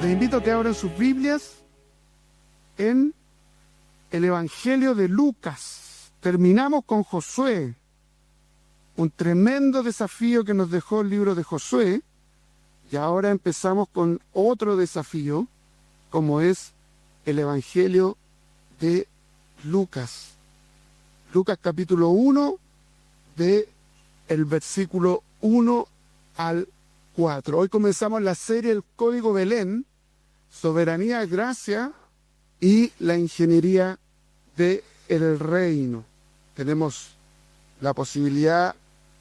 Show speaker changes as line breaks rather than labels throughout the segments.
Les invito a que abran sus Biblias en el Evangelio de Lucas. Terminamos con Josué, un tremendo desafío que nos dejó el libro de Josué, y ahora empezamos con otro desafío, como es el Evangelio de Lucas. Lucas capítulo 1, de el versículo 1 al 4. Hoy comenzamos la serie El Código Belén, Soberanía, Gracia y la Ingeniería del Reino. Tenemos la posibilidad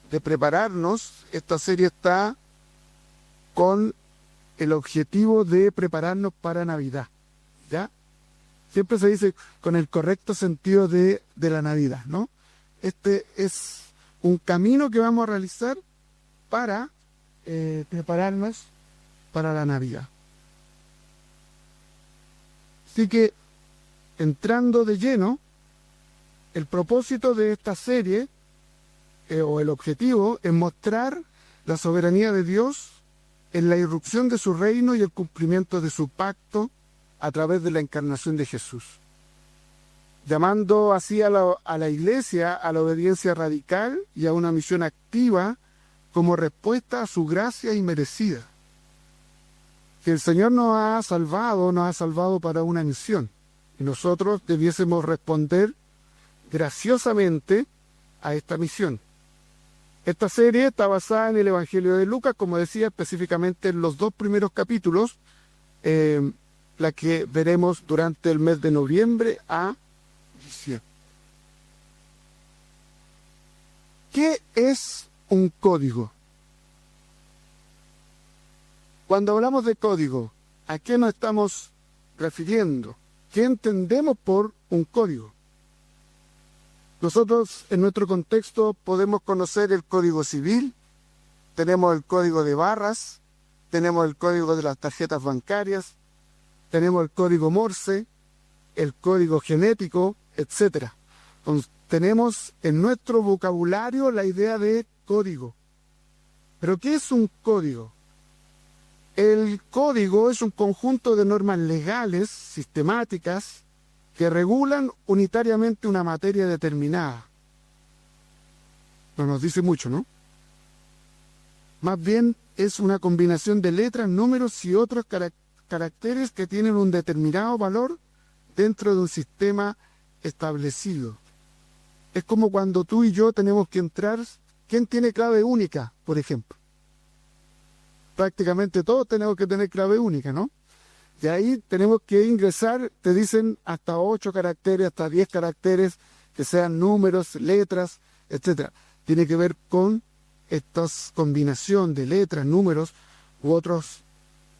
de prepararnos. Esta serie está con el objetivo de prepararnos para Navidad, ¿ya? Siempre se dice con el correcto sentido de la Navidad, ¿no? Este es un camino que vamos a realizar para prepararnos para la Navidad. Así que, entrando de lleno, el propósito de esta serie, o el objetivo, es mostrar la soberanía de Dios en la irrupción de su reino y el cumplimiento de su pacto a través de la encarnación de Jesús, llamando así a la Iglesia a la obediencia radical y a una misión activa como respuesta a su gracia inmerecida. Que el Señor nos ha salvado para una misión, y nosotros debiésemos responder graciosamente a esta misión. Esta serie está basada en el Evangelio de Lucas, como decía, específicamente en los 2 primeros capítulos, la que veremos durante el mes de noviembre a diciembre. ¿Qué es un código? Cuando hablamos de código, ¿a qué nos estamos refiriendo? ¿Qué entendemos por un código? Nosotros, en nuestro contexto, podemos conocer el Código Civil, tenemos el código de barras, tenemos el código de las tarjetas bancarias, tenemos el código Morse, el código genético, etc. Entonces, tenemos en nuestro vocabulario la idea de código. ¿Pero qué es un código? El código es un conjunto de normas legales, sistemáticas, que regulan unitariamente una materia determinada. No nos dice mucho, ¿no? Más bien es una combinación de letras, números y otros caracteres que tienen un determinado valor dentro de un sistema establecido. Es como cuando tú y yo tenemos que entrar. ¿Quién tiene clave única, por ejemplo? Prácticamente todos tenemos que tener clave única, ¿no? Y ahí tenemos que ingresar, te dicen hasta 8 caracteres, hasta 10 caracteres, que sean números, letras, etc. Tiene que ver con esta combinación de letras, números u otros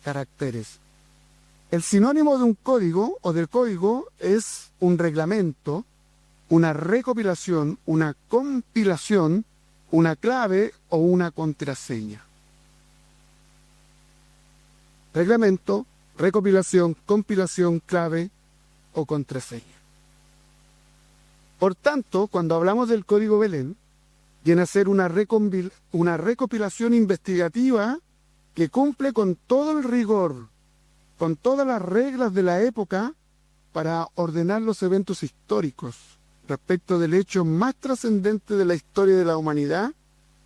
caracteres. El sinónimo de un código o del código es un reglamento, una recopilación, una compilación, una clave o una contraseña. Reglamento, recopilación, compilación, clave o contraseña. Por tanto, cuando hablamos del Código Belén, viene a ser una recopilación investigativa que cumple con todo el rigor, con todas las reglas de la época para ordenar los eventos históricos respecto del hecho más trascendente de la historia de la humanidad,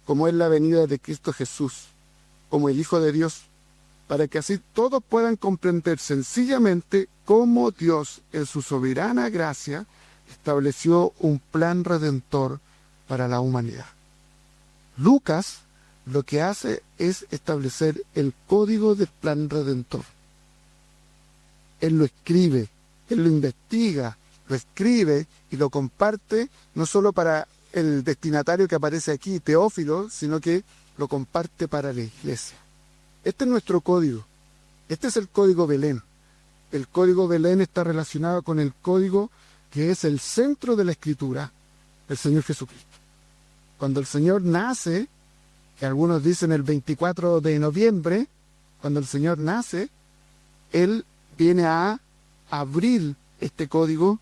como es la venida de Cristo Jesús, como el Hijo de Dios, para que así todos puedan comprender sencillamente cómo Dios, en su soberana gracia, estableció un plan redentor para la humanidad. Lucas lo que hace es establecer el código del plan redentor. Él lo escribe, él lo investiga, lo escribe y lo comparte, no solo para el destinatario que aparece aquí, Teófilo, sino que lo comparte para la iglesia. Este es nuestro código. Este es el Código Belén. El Código Belén está relacionado con el código que es el centro de la Escritura, el Señor Jesucristo. Cuando el Señor nace, que algunos dicen el 24 de noviembre, cuando el Señor nace, Él viene a abrir este código,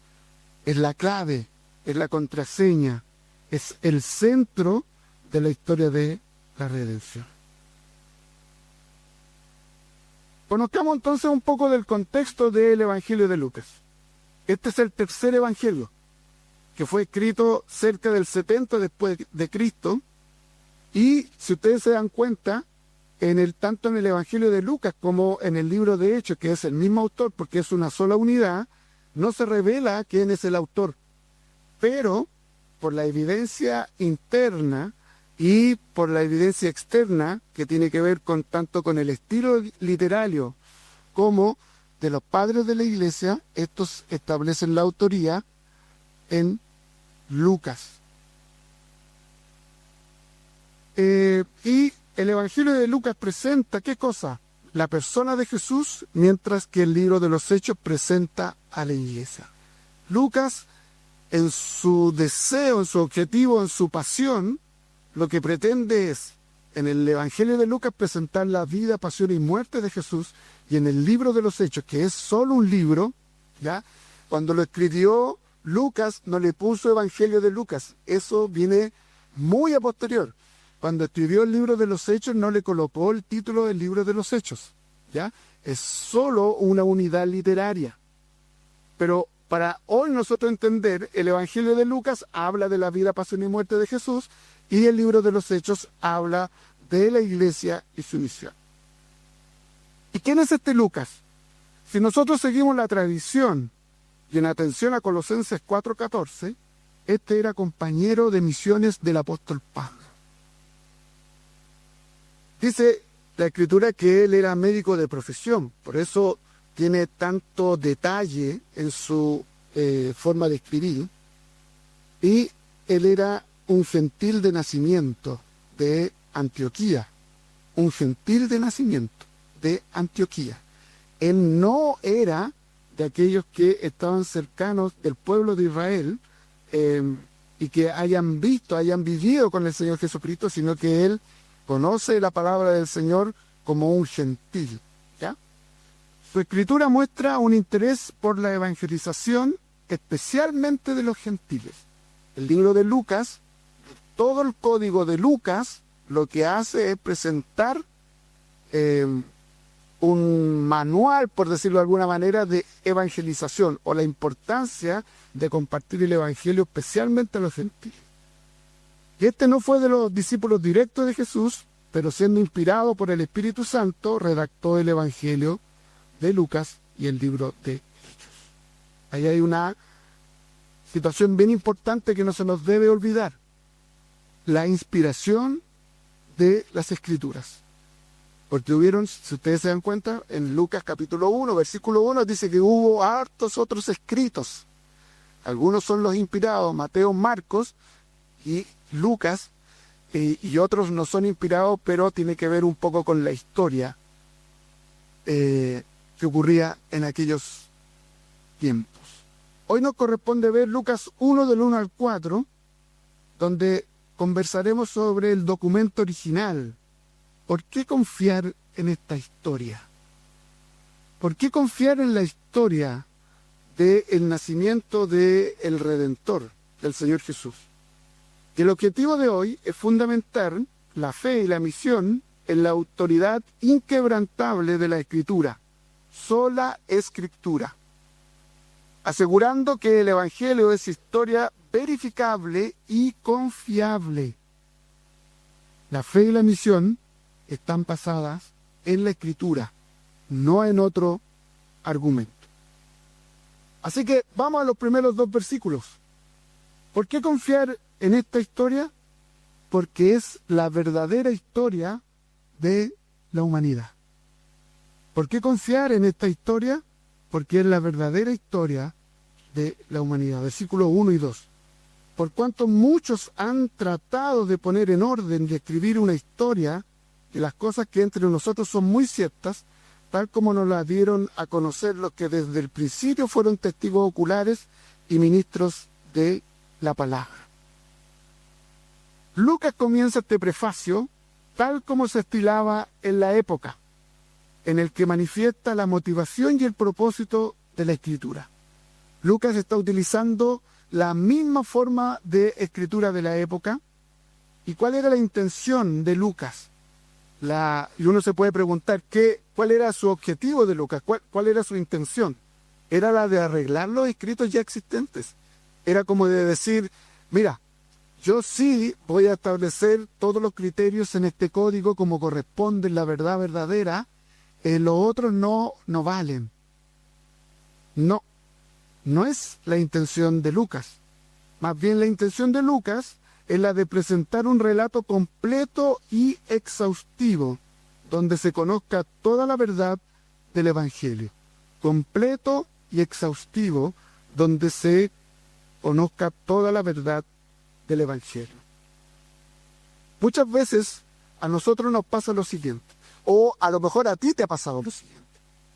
es la clave, es la contraseña, es el centro de la historia de la redención. Conozcamos entonces un poco del contexto del Evangelio de Lucas. Este es el tercer Evangelio, que fue escrito cerca del 70 después de Cristo. Y si ustedes se dan cuenta, tanto en el Evangelio de Lucas como en el libro de Hechos, que es el mismo autor porque es una sola unidad, no se revela quién es el autor. Pero por la evidencia interna y por la evidencia externa, que tiene que ver tanto con el estilo literario como de los padres de la iglesia, estos establecen la autoría en Lucas. Y el Evangelio de Lucas presenta, ¿qué cosa? La persona de Jesús, mientras que el libro de los Hechos presenta a la iglesia. Lucas, en su deseo, en su objetivo, en su pasión, lo que pretende es, en el Evangelio de Lucas, presentar la vida, pasión y muerte de Jesús, y en el libro de los Hechos, que es solo un libro, ¿ya? Cuando lo escribió Lucas, no le puso Evangelio de Lucas, eso viene muy a posterior. Cuando escribió el libro de los Hechos, no le colocó el título del libro de los Hechos, ¿ya? Es solo una unidad literaria. Pero para hoy nosotros entender, el Evangelio de Lucas habla de la vida, pasión y muerte de Jesús, y el libro de los Hechos habla de la iglesia y su misión. ¿Y quién es este Lucas? Si nosotros seguimos la tradición, y en atención a Colosenses 4:14, este era compañero de misiones del apóstol Pablo. Dice la Escritura que él era médico de profesión, por eso tiene tanto detalle en su forma de escribir, y él era un gentil de nacimiento de Antioquía, un gentil de nacimiento de Antioquía. Él no era de aquellos que estaban cercanos del pueblo de Israel y que hayan vivido con el Señor Jesucristo, sino que él conoce la palabra del Señor como un gentil, ¿ya? Su escritura muestra un interés por la evangelización, especialmente de los gentiles. El libro de Lucas, todo el código de Lucas, lo que hace es presentar un manual, por decirlo de alguna manera, de evangelización, o la importancia de compartir el evangelio especialmente a los gentiles. Y este no fue de los discípulos directos de Jesús, pero siendo inspirado por el Espíritu Santo, redactó el Evangelio de Lucas y el libro de Hechos. Ahí hay una situación bien importante que no se nos debe olvidar: la inspiración de las Escrituras. Porque si ustedes se dan cuenta, en Lucas capítulo 1, versículo 1, dice que hubo hartos otros escritos. Algunos son los inspirados, Mateo, Marcos y Lucas, y otros no son inspirados, pero tiene que ver un poco con la historia que ocurría en aquellos tiempos. Hoy nos corresponde ver Lucas 1 del 1 al 4, donde conversaremos sobre el documento original. ¿Por qué confiar en esta historia? ¿Por qué confiar en la historia del nacimiento del Redentor, del Señor Jesús? Y el objetivo de hoy es fundamentar la fe y la misión en la autoridad inquebrantable de la Escritura, sola Escritura, asegurando que el Evangelio es historia verificable y confiable. La fe y la misión están basadas en la Escritura, no en otro argumento. Así que vamos a los primeros dos versículos. ¿Por qué confiar en esta historia? Porque es la verdadera historia de la humanidad. ¿Por qué confiar en esta historia? Porque es la verdadera historia de la humanidad. Versículos 1 y 2. Por cuanto muchos han tratado de poner en orden, de escribir una historia de las cosas que entre nosotros son muy ciertas, tal como nos las dieron a conocer los que desde el principio fueron testigos oculares y ministros de la palabra. Lucas comienza este prefacio tal como se estilaba en la época, en el que manifiesta la motivación y el propósito de la escritura. Lucas está utilizando la misma forma de escritura de la época. ¿Y cuál era la intención de Lucas? Y uno se puede preguntar cuál era su objetivo de Lucas, cuál era su intención. Era la de arreglar los escritos ya existentes. Era como de decir, mira, yo sí voy a establecer todos los criterios en este código como corresponde, la verdad verdadera, los otros no valen. No, no es la intención de Lucas. Más bien la intención de Lucas es la de presentar un relato completo y exhaustivo, donde se conozca toda la verdad del Evangelio. Completo y exhaustivo, donde se conozca toda la verdad del Evangelio. Muchas veces a nosotros nos pasa lo siguiente, o a lo mejor a ti te ha pasado lo siguiente.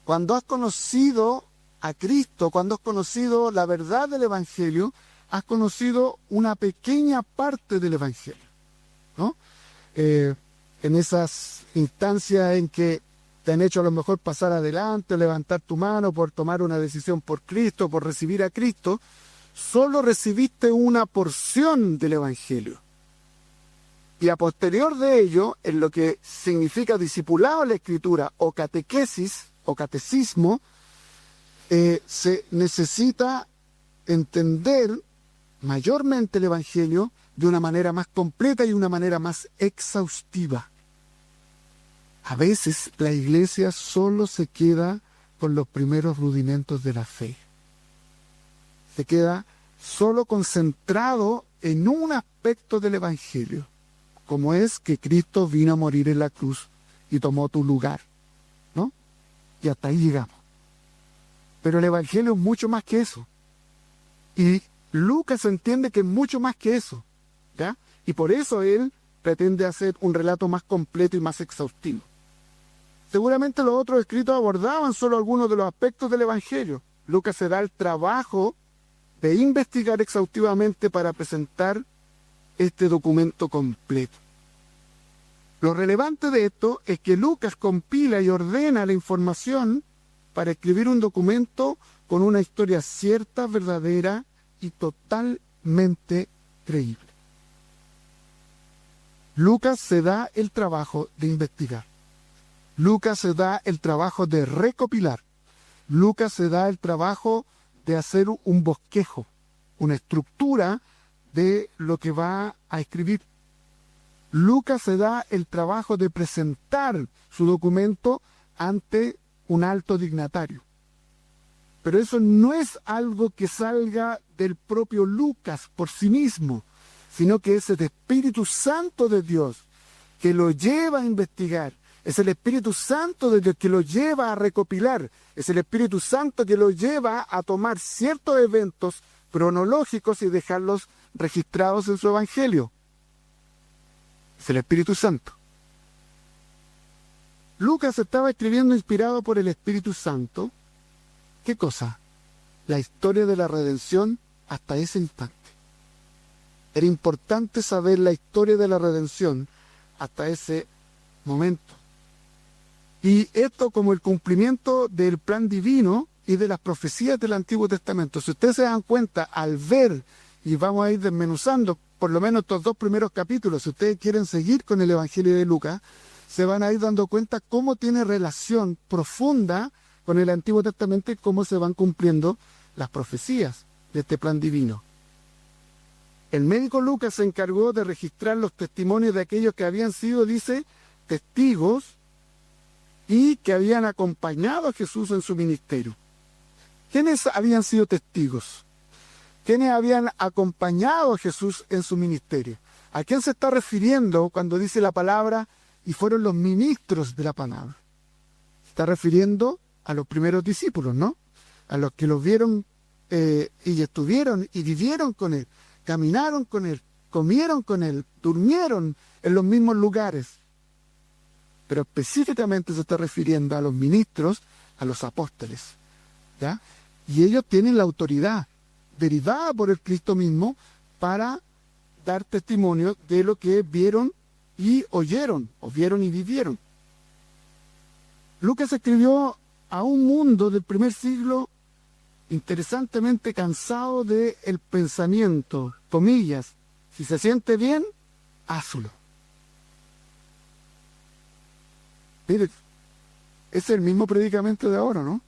Cuando has conocido a Cristo, cuando has conocido la verdad del Evangelio, has conocido una pequeña parte del Evangelio, ¿no? En esas instancias en que te han hecho a lo mejor pasar adelante, levantar tu mano por tomar una decisión por Cristo, por recibir a Cristo, solo recibiste una porción del Evangelio. Y a posterior de ello, en lo que significa discipulado en la Escritura o catequesis o catecismo, se necesita entender mayormente el Evangelio de una manera más completa y una manera más exhaustiva. A veces la Iglesia solo se queda con los primeros rudimentos de la fe. Se queda solo concentrado en un aspecto del Evangelio, como es que Cristo vino a morir en la cruz y tomó tu lugar, ¿no? Y hasta ahí llegamos. Pero el Evangelio es mucho más que eso. Y Lucas entiende que es mucho más que eso, ¿ya? Y por eso él pretende hacer un relato más completo y más exhaustivo. Seguramente los otros escritos abordaban solo algunos de los aspectos del Evangelio. Lucas se da el trabajo de investigar exhaustivamente para presentar este documento completo. Lo relevante de esto es que Lucas compila y ordena la información para escribir un documento con una historia cierta, verdadera y totalmente creíble. Lucas se da el trabajo de investigar. Lucas se da el trabajo de recopilar. Lucas se da el trabajo de hacer un bosquejo, una estructura de lo que va a escribir. Lucas se da el trabajo de presentar su documento ante un alto dignatario. Pero eso no es algo que salga del propio Lucas por sí mismo, sino que es el Espíritu Santo de Dios que lo lleva a investigar. Es el Espíritu Santo de Dios que lo lleva a recopilar. Es el Espíritu Santo que lo lleva a tomar ciertos eventos cronológicos y dejarlos registrados en su Evangelio. Es el Espíritu Santo. Lucas estaba escribiendo inspirado por el Espíritu Santo. ¿Qué cosa? La historia de la redención hasta ese instante. Era importante saber la historia de la redención hasta ese momento. Y esto como el cumplimiento del plan divino y de las profecías del Antiguo Testamento. Si ustedes se dan cuenta, al ver, y vamos a ir desmenuzando por lo menos estos dos primeros capítulos, si ustedes quieren seguir con el Evangelio de Lucas, se van a ir dando cuenta cómo tiene relación profunda con el Antiguo Testamento y cómo se van cumpliendo las profecías de este plan divino. El médico Lucas se encargó de registrar los testimonios de aquellos que habían sido, dice, testigos y que habían acompañado a Jesús en su ministerio. ¿Quiénes habían sido testigos? ¿Quiénes habían acompañado a Jesús en su ministerio? ¿A quién se está refiriendo cuando dice la palabra y fueron los ministros de la palabra? Se está refiriendo a los primeros discípulos, ¿no? A los que los vieron y estuvieron y vivieron con él, caminaron con él, comieron con él, durmieron en los mismos lugares. Pero específicamente se está refiriendo a los ministros, a los apóstoles, ¿ya? Y ellos tienen la autoridad derivada por el Cristo mismo para dar testimonio de lo que vieron y oyeron, o vieron y vivieron. Lucas escribió a un mundo del primer siglo interesantemente cansado del pensamiento, comillas, si se siente bien, hazlo. Mire, es el mismo predicamento de ahora, ¿no?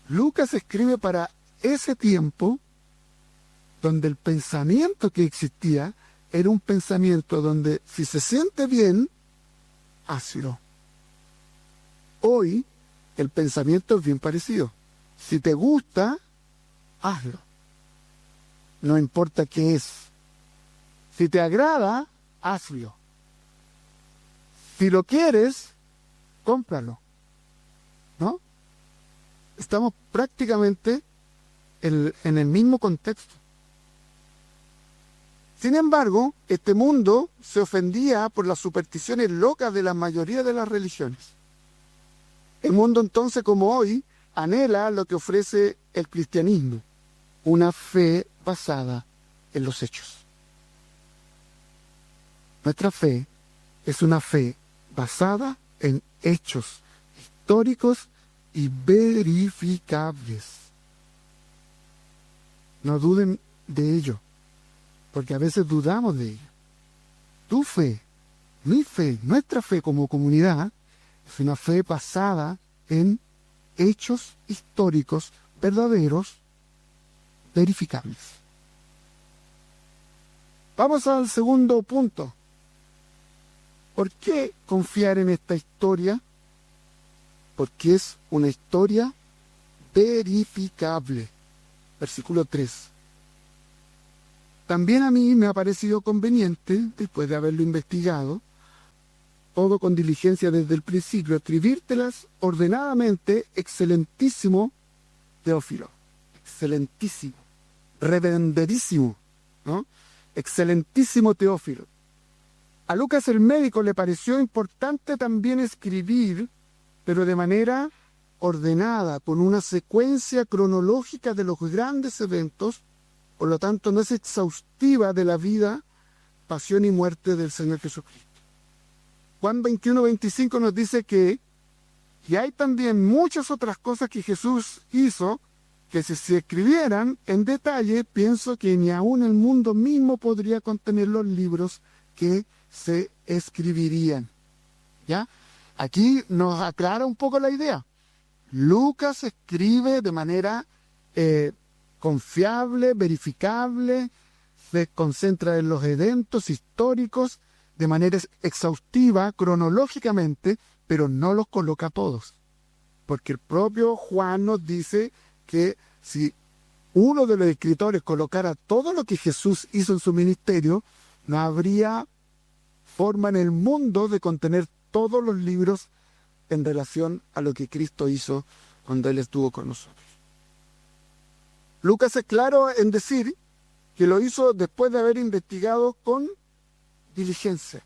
Lucas escribe para ese tiempo donde el pensamiento que existía era un pensamiento donde si se siente bien, hazlo. Hoy el pensamiento es bien parecido. Si te gusta, hazlo. No importa qué es. Si te agrada, hazlo. Si lo quieres, cómpralo. ¿No? Estamos prácticamente en el mismo contexto. Sin embargo, este mundo se ofendía por las supersticiones locas de la mayoría de las religiones. El mundo entonces, como hoy, anhela lo que ofrece el cristianismo, una fe basada en los hechos. Nuestra fe es una fe basada en hechos históricos y verificables. No duden de ello, porque a veces dudamos de ello. Tu fe, mi fe, nuestra fe como comunidad, es una fe basada en hechos históricos verdaderos, verificables. Vamos al segundo punto. ¿Por qué confiar en esta historia? Porque es una historia verificable. Versículo 3. También a mí me ha parecido conveniente, después de haberlo investigado, todo con diligencia desde el principio, escribírtelas ordenadamente, excelentísimo Teófilo. Excelentísimo. Reverenderísimo, ¿no? Excelentísimo Teófilo. A Lucas el médico le pareció importante también escribir, pero de manera ordenada, con una secuencia cronológica de los grandes eventos, por lo tanto no es exhaustiva de la vida, pasión y muerte del Señor Jesucristo. Juan 21:25 nos dice que hay también muchas otras cosas que Jesús hizo, que si se escribieran en detalle, pienso que ni aún el mundo mismo podría contener los libros que se escribirían. ¿Ya? Aquí nos aclara un poco la idea. Lucas escribe de manera confiable, verificable, se concentra en los eventos históricos de manera exhaustiva, cronológicamente, pero no los coloca todos. Porque el propio Juan nos dice que si uno de los escritores colocara todo lo que Jesús hizo en su ministerio, no habría forma en el mundo de contener todos los libros en relación a lo que Cristo hizo cuando Él estuvo con nosotros. Lucas es claro en decir que lo hizo después de haber investigado con diligencia,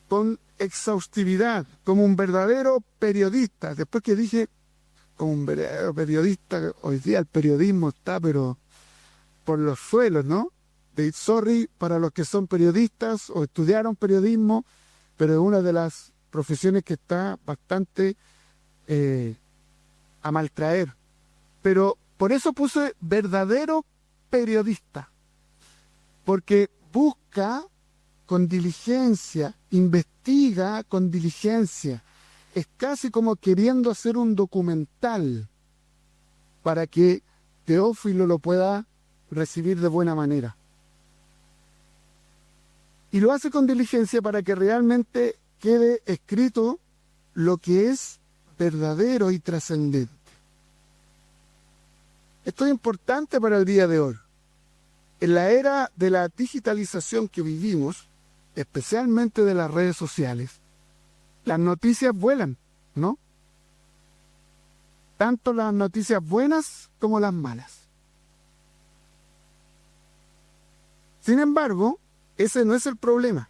con exhaustividad, como un verdadero periodista. Después que dije, como un verdadero periodista, hoy día el periodismo está, pero por los suelos, ¿no? Sorry para los que son periodistas o estudiaron periodismo, pero es una de las profesiones que está bastante a maltraer. Pero por eso puse verdadero periodista, porque busca con diligencia, investiga con diligencia. Es casi como queriendo hacer un documental para que Teófilo lo pueda recibir de buena manera. Y lo hace con diligencia para que realmente quede escrito lo que es verdadero y trascendente. Esto es importante para el día de hoy. En la era de la digitalización que vivimos, especialmente de las redes sociales, las noticias vuelan, ¿no? Tanto las noticias buenas como las malas. Sin embargo, ese no es el problema.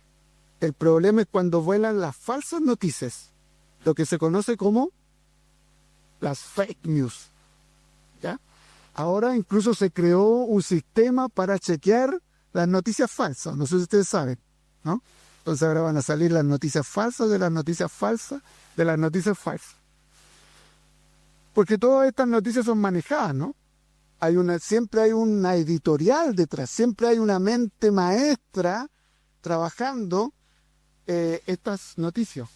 El problema es cuando vuelan las falsas noticias, lo que se conoce como las fake news. ¿Ya? Ahora incluso se creó un sistema para chequear las noticias falsas. No sé si ustedes saben, ¿no? Entonces ahora van a salir las noticias falsas de las noticias falsas de las noticias falsas. Porque todas estas noticias son manejadas, ¿no? Siempre hay una editorial detrás, siempre hay una mente maestra trabajando estas noticias.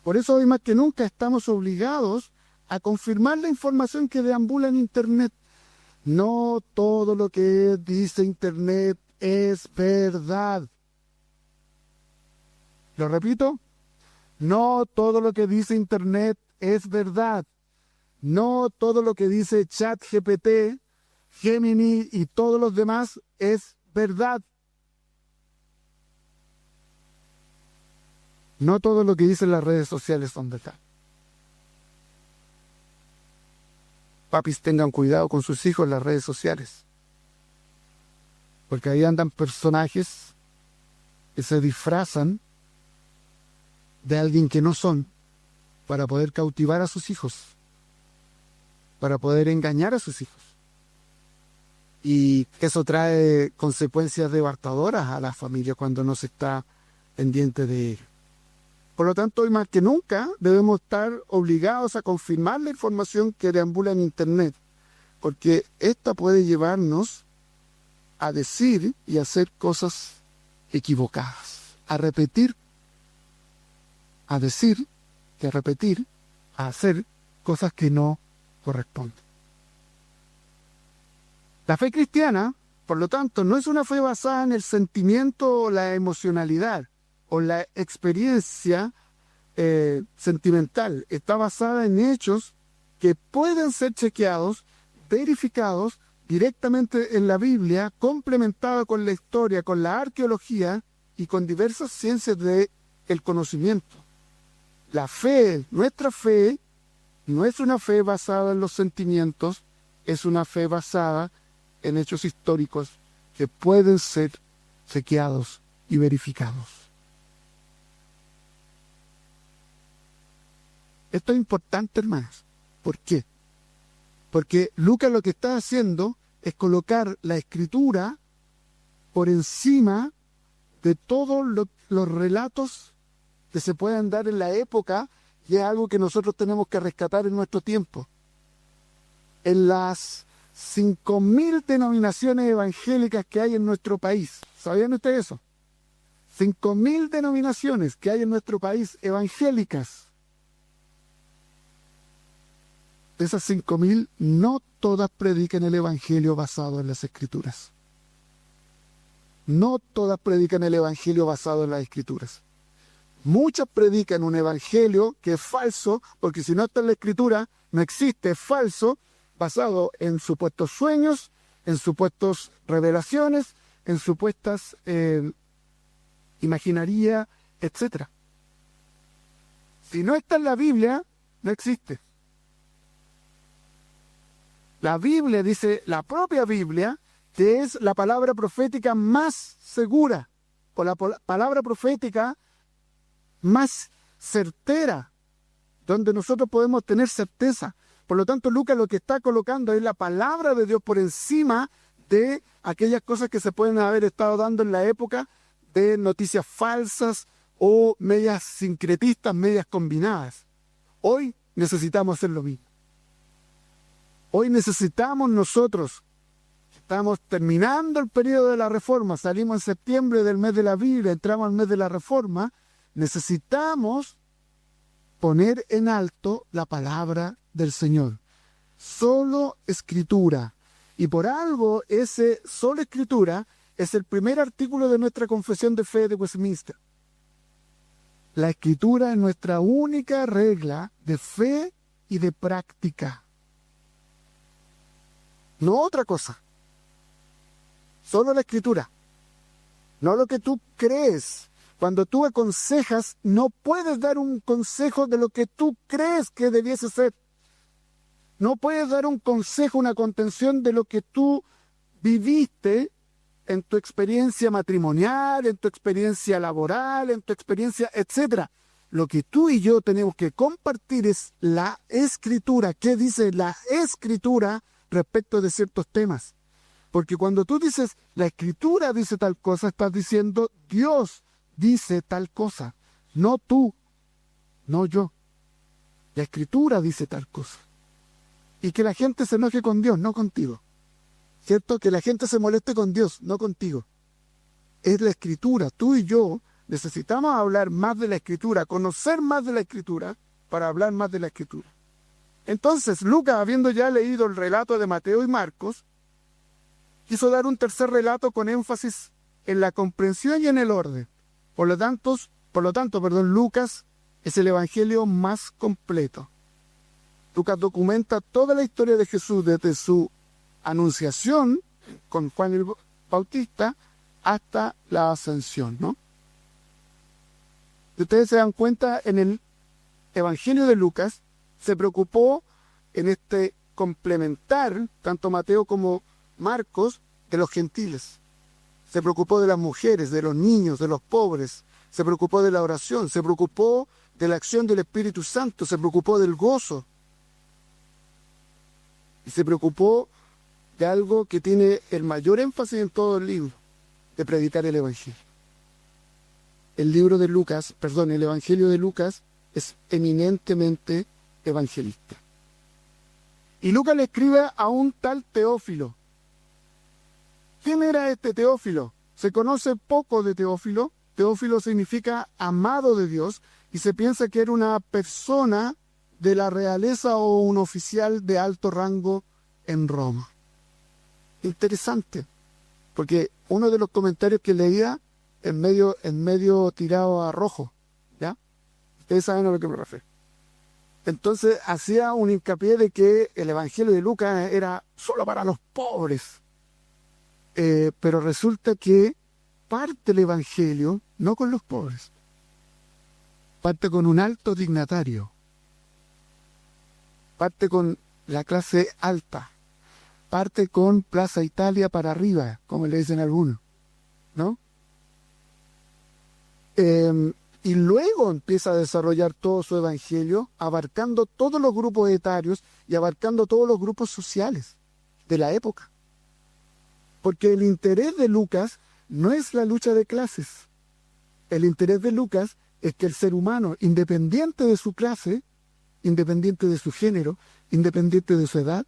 Por eso hoy más que nunca estamos obligados a confirmar la información que deambula en Internet. No todo lo que dice Internet es verdad. Lo repito, no todo lo que dice Internet es verdad. No todo lo que dice ChatGPT, Gemini y todos los demás es verdad. No todo lo que dicen las redes sociales son verdad. Papis, tengan cuidado con sus hijos en las redes sociales. Porque ahí andan personajes que se disfrazan de alguien que no son para poder cautivar a sus hijos, para poder engañar a sus hijos. Y eso trae consecuencias devastadoras a la familia cuando no se está pendiente de ello. Por lo tanto, hoy más que nunca debemos estar obligados a confirmar la información que deambula en Internet, porque esta puede llevarnos a decir y hacer cosas equivocadas, a repetir, a decir, a repetir, a hacer cosas que no corresponden. La fe cristiana, por lo tanto, no es una fe basada en el sentimiento o la emocionalidad o la experiencia sentimental. Está basada en hechos que pueden ser chequeados, verificados directamente en la Biblia, complementada con la historia, con la arqueología y con diversas ciencias del conocimiento. La fe, nuestra fe, no es una fe basada en los sentimientos, es una fe basada en hechos históricos que pueden ser chequeados y verificados. Esto es importante, hermanos. ¿Por qué? Porque Lucas lo que está haciendo es colocar la Escritura por encima de todos los relatos que se puedan dar en la época, y es algo que nosotros tenemos que rescatar en nuestro tiempo. En las 5.000 denominaciones evangélicas que hay en nuestro país, ¿sabían ustedes eso? 5.000 denominaciones que hay en nuestro país evangélicas. De esas 5.000, no todas predican el Evangelio basado en las Escrituras. No todas predican el Evangelio basado en las Escrituras. Muchas predican un Evangelio que es falso, porque si no está en la Escritura, no existe, es falso, basado en supuestos sueños, en supuestas revelaciones, en supuestas imaginaría, etc. Si no está en la Biblia, no existe. La Biblia dice, la propia Biblia, que es la palabra profética más segura, o la palabra profética más certera, donde nosotros podemos tener certeza. Por lo tanto, Lucas lo que está colocando es la palabra de Dios por encima de aquellas cosas que se pueden haber estado dando en la época de noticias falsas o medias sincretistas, medias combinadas. Hoy necesitamos hacer lo mismo. Hoy necesitamos nosotros, estamos terminando el periodo de la Reforma, salimos en septiembre del mes de la Biblia, entramos al mes de la Reforma, necesitamos poner en alto la palabra del Señor. Solo Escritura. Y por algo ese solo Escritura es el primer artículo de nuestra confesión de fe de Westminster. La Escritura es nuestra única regla de fe y de práctica. No otra cosa. Solo la Escritura. No lo que tú crees. Cuando tú aconsejas, no puedes dar un consejo de lo que tú crees que debiese ser. No puedes dar un consejo, una contención de lo que tú viviste en tu experiencia matrimonial, en tu experiencia laboral, en tu experiencia, etc. Lo que tú y yo tenemos que compartir es la Escritura. ¿Qué dice la Escritura respecto de ciertos temas? Porque cuando tú dices, la Escritura dice tal cosa, estás diciendo, Dios dice tal cosa. No tú, no yo. La Escritura dice tal cosa. Y que la gente se enoje con Dios, no contigo. ¿Cierto? Que la gente se moleste con Dios, no contigo. Es la Escritura. Tú y yo Necesitamos hablar más de la Escritura, conocer más de la Escritura para hablar más de la Escritura. Entonces, Lucas, habiendo ya leído el relato de Mateo y Marcos, quiso dar un tercer relato con énfasis en la comprensión y en el orden. Por lo tanto, Lucas es el evangelio más completo. Lucas documenta toda la historia de Jesús desde su anunciación con Juan el Bautista hasta la ascensión, ¿no? Si ustedes se dan cuenta, en el evangelio de Lucas se preocupó en complementar, tanto Mateo como Marcos, de los gentiles. Se preocupó de las mujeres, de los niños, de los pobres. Se preocupó de la oración, se preocupó de la acción del Espíritu Santo, se preocupó del gozo. Y se preocupó de algo que tiene el mayor énfasis en todo el libro, de predicar el Evangelio. El Evangelio de Lucas es eminentemente evangelista. Y Lucas le escribe a un tal Teófilo. ¿Quién era este Teófilo? Se conoce poco de Teófilo. Teófilo significa amado de Dios y se piensa que era una persona de la realeza o un oficial de alto rango en Roma. Interesante, porque uno de los comentarios que leía en medio tirado a rojo, ¿ya? Ustedes saben a lo que me refiero. Entonces hacía un hincapié de que el Evangelio de Lucas era solo para los pobres. Pero resulta que parte el Evangelio no con los pobres, parte con un alto dignatario, parte con la clase alta, parte con Plaza Italia para arriba, como le dicen algunos, ¿no? Y luego empieza a desarrollar todo su evangelio, abarcando todos los grupos etarios y abarcando todos los grupos sociales de la época. Porque el interés de Lucas no es la lucha de clases. El interés de Lucas es que el ser humano, independiente de su clase, independiente de su género, independiente de su edad,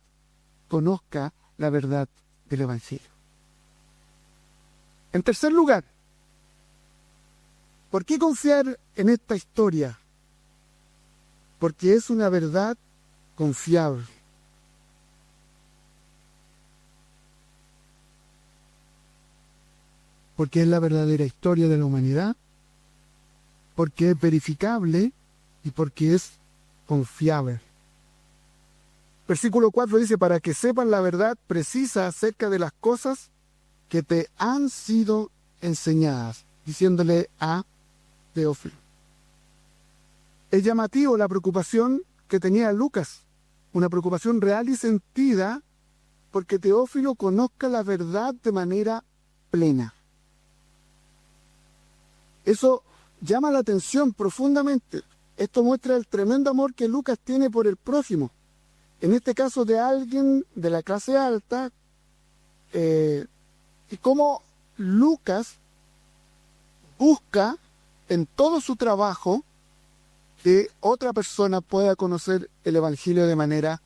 conozca la verdad del evangelio. En tercer lugar, ¿por qué confiar en esta historia? Porque es una verdad confiable. Porque es la verdadera historia de la humanidad, porque es verificable y porque es confiable. Versículo 4 dice, para que sepan la verdad precisa acerca de las cosas que te han sido enseñadas, diciéndole a Teófilo. Es llamativo la preocupación que tenía Lucas, una preocupación real y sentida porque Teófilo conozca la verdad de manera plena. Eso llama la atención profundamente. Esto muestra el tremendo amor que Lucas tiene por el prójimo. En este caso de alguien de la clase alta, y cómo Lucas busca en todo su trabajo que otra persona pueda conocer el Evangelio de manera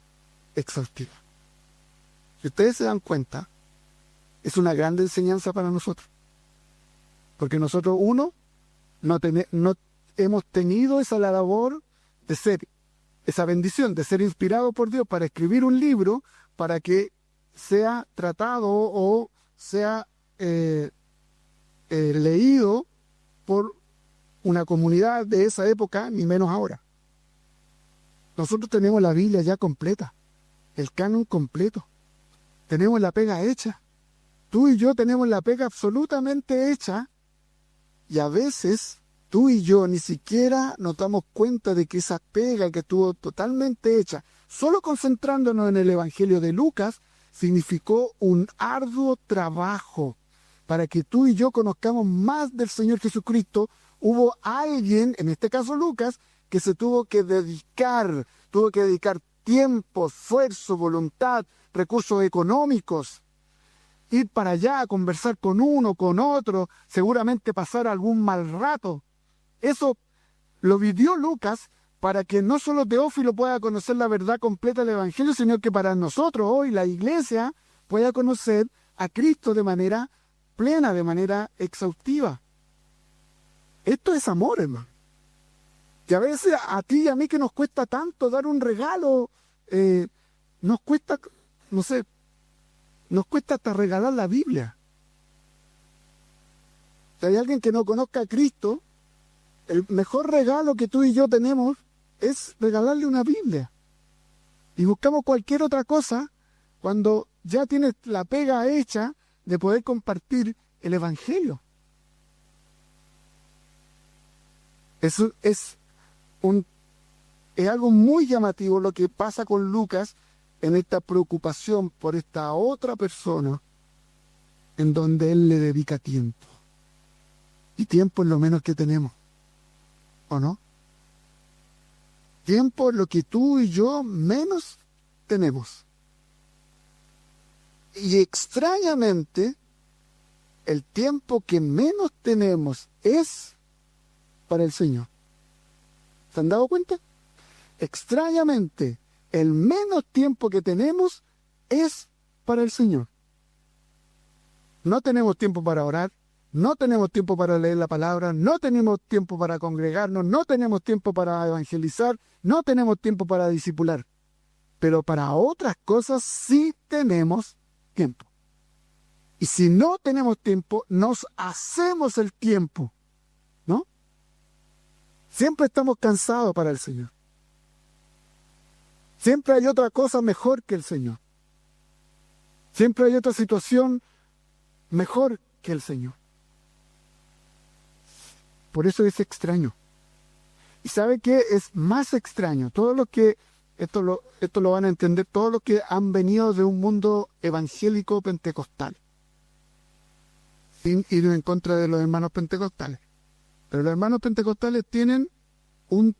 exhaustiva. Si ustedes se dan cuenta, es una gran enseñanza para nosotros. Porque nosotros, no hemos tenido esa labor de ser, esa bendición de ser inspirado por Dios para escribir un libro para que sea tratado o sea leído por una comunidad de esa época, ni menos ahora. Nosotros tenemos la Biblia ya completa, el canon completo. Tenemos la pega hecha. Tú y yo tenemos la pega absolutamente hecha. Y a veces tú y yo ni siquiera nos damos cuenta de que esa pega que estuvo totalmente hecha, solo concentrándonos en el Evangelio de Lucas, significó un arduo trabajo para que tú y yo conozcamos más del Señor Jesucristo. Hubo alguien, en este caso Lucas, que se tuvo que dedicar tiempo, esfuerzo, voluntad, recursos económicos, ir para allá, conversar con uno, con otro, seguramente pasar algún mal rato. Eso lo vivió Lucas para que no solo Teófilo pueda conocer la verdad completa del Evangelio, sino que para nosotros hoy, la Iglesia, pueda conocer a Cristo de manera plena, de manera exhaustiva. Esto es amor, hermano. Que a veces a ti y a mí que nos cuesta tanto dar un regalo, nos cuesta, no sé, nos cuesta hasta regalar la Biblia. Si hay alguien que no conozca a Cristo, el mejor regalo que tú y yo tenemos es regalarle una Biblia. Y buscamos cualquier otra cosa cuando ya tienes la pega hecha de poder compartir el Evangelio. Eso es algo muy llamativo lo que pasa con Lucas en esta preocupación por esta otra persona en donde él le dedica tiempo. Y tiempo es lo menos que tenemos, ¿o no? Tiempo es lo que tú y yo menos tenemos. Y extrañamente, el tiempo que menos tenemos es para el Señor. ¿Se han dado cuenta? Extrañamente, el menos tiempo que tenemos es para el Señor. No tenemos tiempo para orar, no tenemos tiempo para leer la palabra, no tenemos tiempo para congregarnos, no tenemos tiempo para evangelizar, no tenemos tiempo para discipular. Pero para otras cosas sí tenemos tiempo. Y si no tenemos tiempo, nos hacemos el tiempo, ¿no? Siempre estamos cansados para el Señor. Siempre hay otra cosa mejor que el Señor. Siempre hay otra situación mejor que el Señor. Por eso es extraño. ¿Y sabe qué? Es más extraño. Todo lo que, esto lo van a entender, todos los que han venido de un mundo evangélico pentecostal. Sin ir en contra de los hermanos pentecostales. Pero los hermanos pentecostales tienen un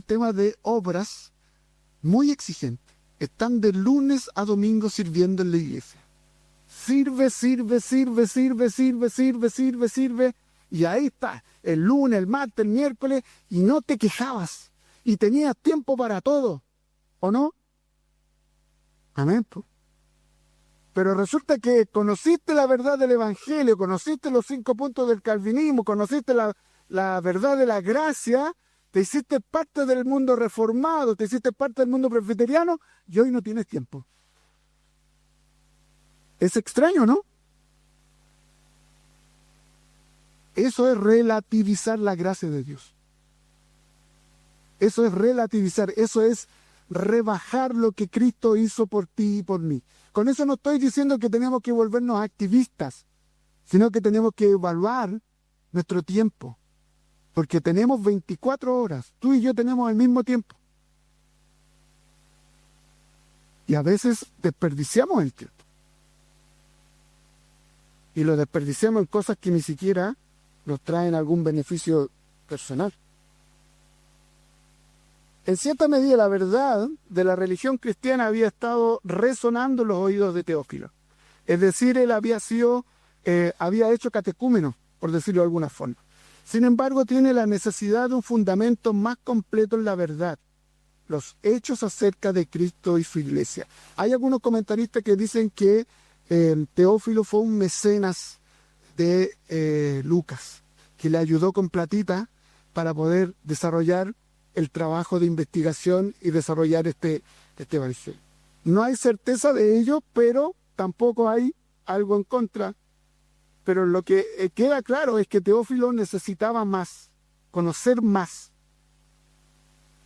tema de obras muy exigente. Están de lunes a domingo sirviendo en la iglesia. Sirve. Y ahí está, el lunes, el martes, el miércoles, y no te quejabas. Y tenías tiempo para todo. ¿O no? Amén. Pero resulta que conociste la verdad del Evangelio, conociste los 5 puntos del calvinismo, conociste la verdad de la gracia, te hiciste parte del mundo reformado, te hiciste parte del mundo presbiteriano, y hoy no tienes tiempo. Es extraño, ¿no? Eso es relativizar la gracia de Dios. Eso es relativizar, eso es rebajar lo que Cristo hizo por ti y por mí. Con eso no estoy diciendo que tenemos que volvernos activistas, sino que tenemos que evaluar nuestro tiempo. Porque tenemos 24 horas, tú y yo tenemos el mismo tiempo. Y a veces desperdiciamos el tiempo. Y lo desperdiciamos en cosas que ni siquiera nos traen algún beneficio personal. En cierta medida, la verdad de la religión cristiana había estado resonando en los oídos de Teófilo. Es decir, él había hecho catecúmeno, por decirlo de alguna forma. Sin embargo, tiene la necesidad de un fundamento más completo en la verdad, los hechos acerca de Cristo y su iglesia. Hay algunos comentaristas que dicen que Teófilo fue un mecenas de Lucas, que le ayudó con platita para poder desarrollar el trabajo de investigación y desarrollar este evangelio. No hay certeza de ello, pero tampoco hay algo en contra. Pero lo que queda claro es que Teófilo necesitaba más, conocer más.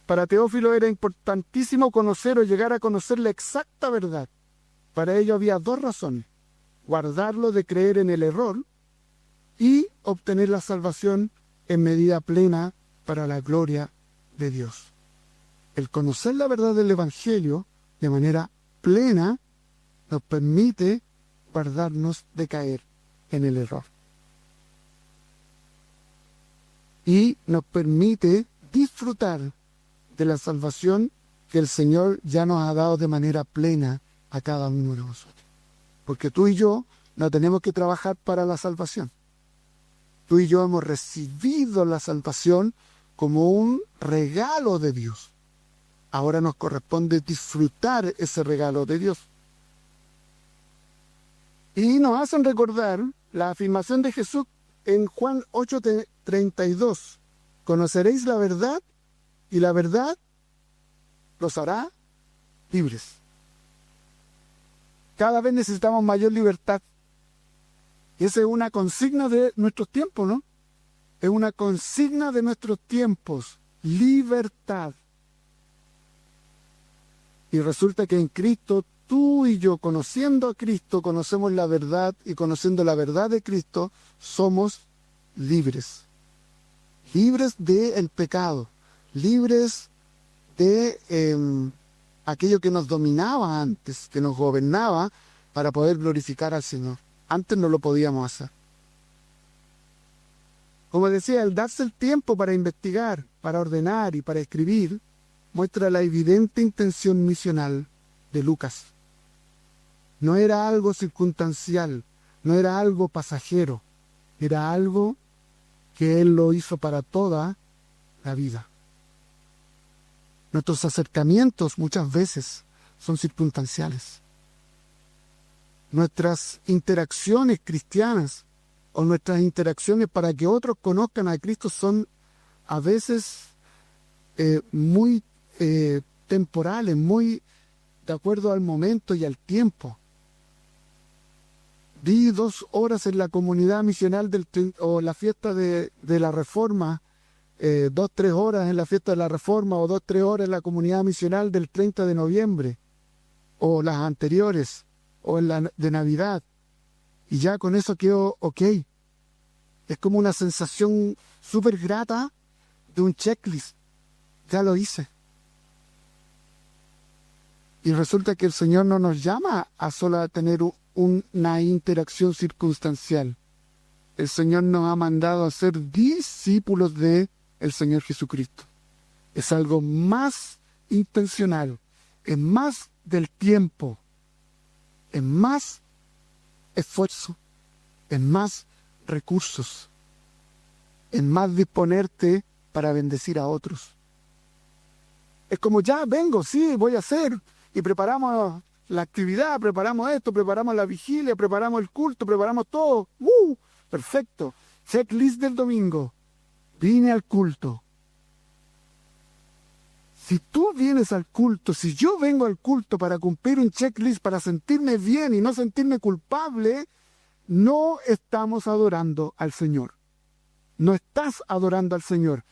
Para Teófilo era importantísimo conocer o llegar a conocer la exacta verdad. Para ello había 2 razones: guardarlo de creer en el error y obtener la salvación en medida plena para la gloria de Dios. El conocer la verdad del Evangelio de manera plena nos permite guardarnos de caer en el error. Y nos permite disfrutar de la salvación que el Señor ya nos ha dado de manera plena a cada uno de nosotros. Porque tú y yo no tenemos que trabajar para la salvación. Tú y yo hemos recibido la salvación como un regalo de Dios. Ahora nos corresponde disfrutar ese regalo de Dios. Y nos hacen recordar la afirmación de Jesús en Juan 32. Conoceréis la verdad y la verdad los hará libres. Cada vez necesitamos mayor libertad. Y esa es una consigna de nuestros tiempos, ¿no? Es una consigna de nuestros tiempos. Libertad. Y resulta que en Cristo, tú y yo, conociendo a Cristo, conocemos la verdad, y conociendo la verdad de Cristo, somos libres. Libres del pecado. Libres de aquello que nos dominaba antes, que nos gobernaba, para poder glorificar al Señor. Antes no lo podíamos hacer. Como decía, el darse el tiempo para investigar, para ordenar y para escribir, muestra la evidente intención misional de Lucas. No era algo circunstancial, no era algo pasajero, era algo que él lo hizo para toda la vida. Nuestros acercamientos muchas veces son circunstanciales. Nuestras interacciones cristianas o nuestras interacciones para que otros conozcan a Cristo son a veces muy temporales, muy de acuerdo al momento y al tiempo. Di 2 horas en la comunidad misional o la fiesta de la Reforma, 2-3 horas en la fiesta de la Reforma o 2-3 horas en la comunidad misional del 30 de noviembre o las anteriores o en la de Navidad, y ya con eso quedo ok. Es como una sensación súper grata de un checklist. Ya lo hice. Y resulta que el Señor no nos llama a solo tener una interacción circunstancial. El Señor nos ha mandado a ser discípulos de el Señor Jesucristo. Es algo más intencional, es más del tiempo, es más esfuerzo, es más recursos, es más disponerte para bendecir a otros. Es como, ya vengo, sí, voy a hacer, y preparamos la actividad, preparamos esto, preparamos la vigilia, preparamos el culto, preparamos todo. Perfecto. Checklist del domingo. Vine al culto. Si tú vienes al culto, si yo vengo al culto para cumplir un checklist, para sentirme bien y no sentirme culpable, no estamos adorando al Señor. No estás adorando al Señor.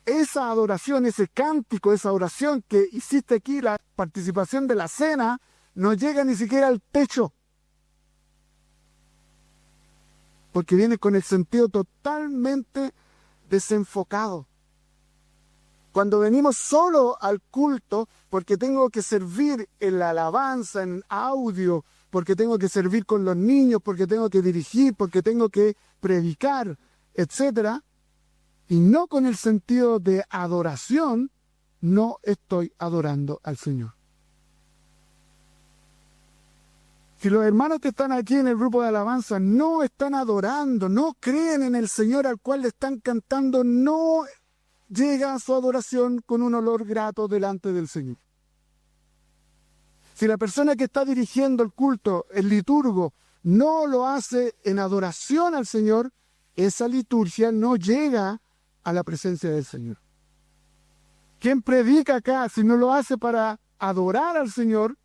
Esa adoración, ese cántico, esa oración que hiciste aquí, la participación de la cena, no llega ni siquiera al techo. Porque viene con el sentido totalmente desenfocado. Cuando venimos solo al culto, porque tengo que servir en la alabanza, en audio, porque tengo que servir con los niños, porque tengo que dirigir, porque tengo que predicar, etc., y no con el sentido de adoración, no estoy adorando al Señor. Si los hermanos que están aquí en el grupo de alabanza no están adorando, no creen en el Señor al cual le están cantando, no llega su adoración con un olor grato delante del Señor. Si la persona que está dirigiendo el culto, el liturgo, no lo hace en adoración al Señor, esa liturgia no llega a la presencia del Señor. ¿Quién predica acá si no lo hace para adorar al Señor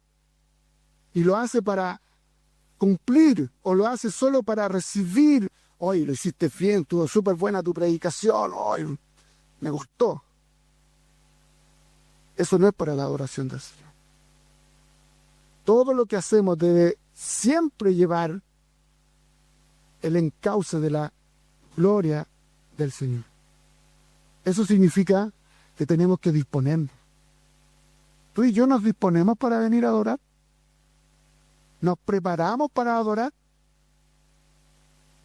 y lo hace para cumplir o lo hace solo para recibir? Hoy lo hiciste bien, estuvo súper buena tu predicación, hoy me gustó. Eso no es para la adoración del Señor. Todo lo que hacemos debe siempre llevar el encauce de la gloria del Señor. Eso significa que tenemos que disponernos. ¿Tú y yo nos disponemos para venir a adorar? ¿Nos preparamos para adorar?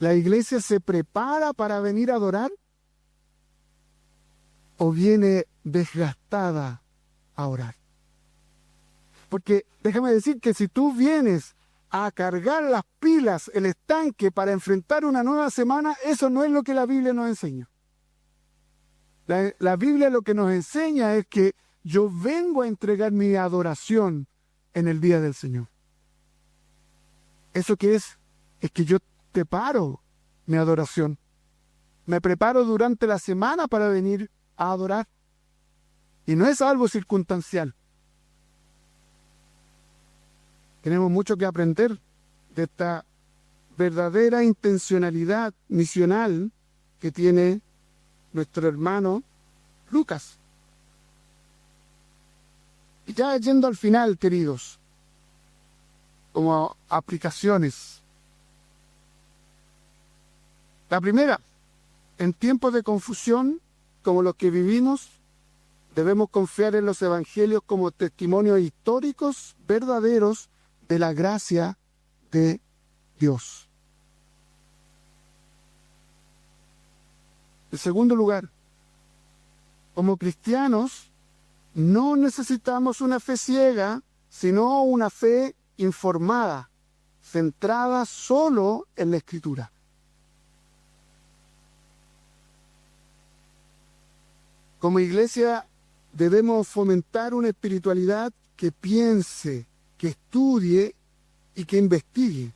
¿La iglesia se prepara para venir a adorar? ¿O viene desgastada a orar? Porque déjame decir que si tú vienes a cargar las pilas, el estanque para enfrentar una nueva semana, eso no es lo que la Biblia nos enseña. La Biblia lo que nos enseña es que yo vengo a entregar mi adoración en el día del Señor. ¿Eso qué es? Es que yo preparo mi adoración. Me preparo durante la semana para venir a adorar. Y no es algo circunstancial. Tenemos mucho que aprender de esta verdadera intencionalidad misional que tiene nuestro hermano Lucas. Y ya yendo al final, queridos, como aplicaciones. La primera, en tiempos de confusión como los que vivimos, debemos confiar en los evangelios como testimonios históricos verdaderos de la gracia de Dios. En segundo lugar, como cristianos, no necesitamos una fe ciega, sino una fe informada, centrada solo en la Escritura. Como iglesia debemos fomentar una espiritualidad que piense, que estudie y que investigue,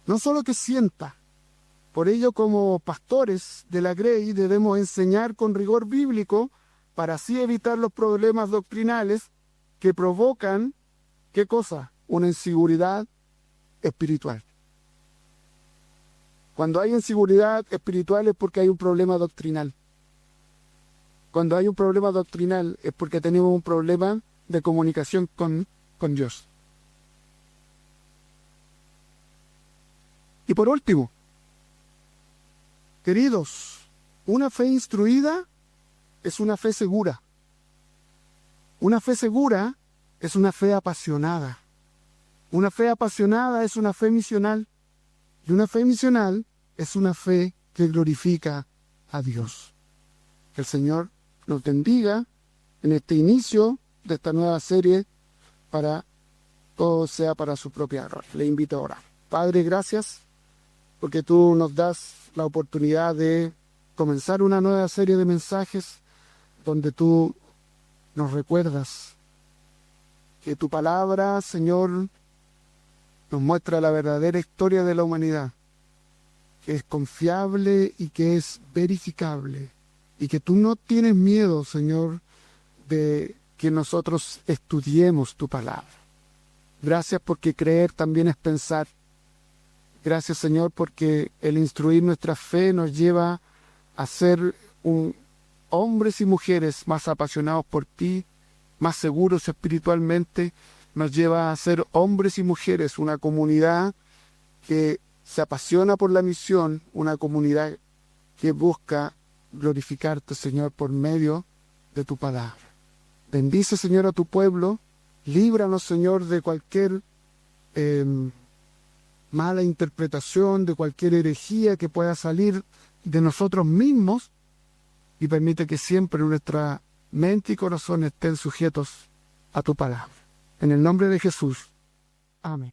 no solo que sienta. Por ello, como pastores de la Grey, debemos enseñar con rigor bíblico para así evitar los problemas doctrinales que provocan, ¿qué cosa? Una inseguridad espiritual. Cuando hay inseguridad espiritual es porque hay un problema doctrinal. Cuando hay un problema doctrinal es porque tenemos un problema de comunicación con Dios. Y por último, queridos, una fe instruida es una fe segura. Una fe segura es una fe apasionada. Una fe apasionada es una fe misional. Y una fe misional es una fe que glorifica a Dios. Que el Señor nos bendiga en este inicio de esta nueva serie para todo sea para su propia gloria. Le invito a orar. Padre, gracias porque tú nos das la oportunidad de comenzar una nueva serie de mensajes donde tú nos recuerdas que tu palabra, Señor, nos muestra la verdadera historia de la humanidad, que es confiable y que es verificable, y que tú no tienes miedo, Señor, de que nosotros estudiemos tu palabra. Gracias porque creer también es pensar. Gracias, Señor, porque el instruir nuestra fe nos lleva a ser hombres y mujeres más apasionados por ti, más seguros espiritualmente. Nos lleva a ser hombres y mujeres, una comunidad que se apasiona por la misión, una comunidad que busca glorificarte, Señor, por medio de tu palabra. Bendice, Señor, a tu pueblo. Líbranos, Señor, de cualquier mala interpretación, de cualquier herejía que pueda salir de nosotros mismos, y permite que siempre nuestra mente y corazón estén sujetos a tu palabra. En el nombre de Jesús. Amén.